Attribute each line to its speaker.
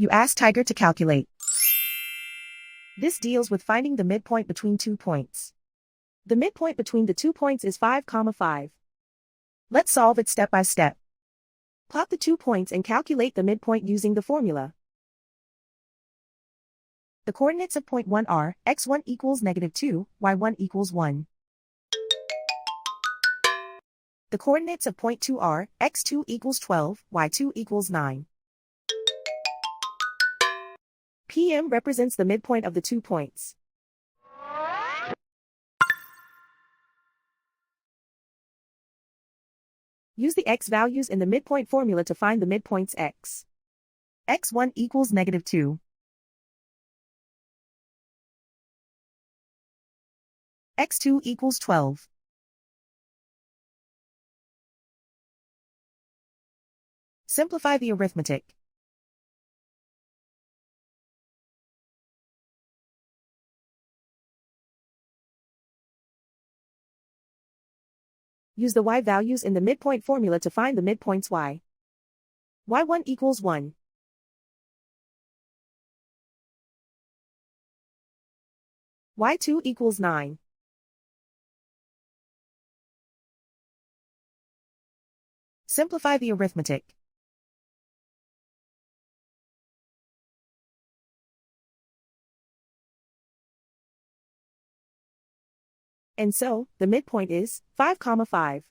Speaker 1: You ask Tiger to calculate. This deals with finding the midpoint between 2 points. The midpoint between the 2 points is 5, 5. Let's solve it step by step. Plot the 2 points and calculate the midpoint using the formula. The coordinates of point 1 are x1 equals -2, y1 equals 1. The coordinates of point 2 are x2 equals 12, y2 equals 9. PM represents the midpoint of the 2 points. Use the x values in the midpoint formula to find the midpoints x. x1 equals -2. x2 equals 12. Simplify the arithmetic. Use the y values in the midpoint formula to find the midpoints y. y1 equals 1. y2 equals 9. Simplify the arithmetic. And so, the midpoint is 5, 5.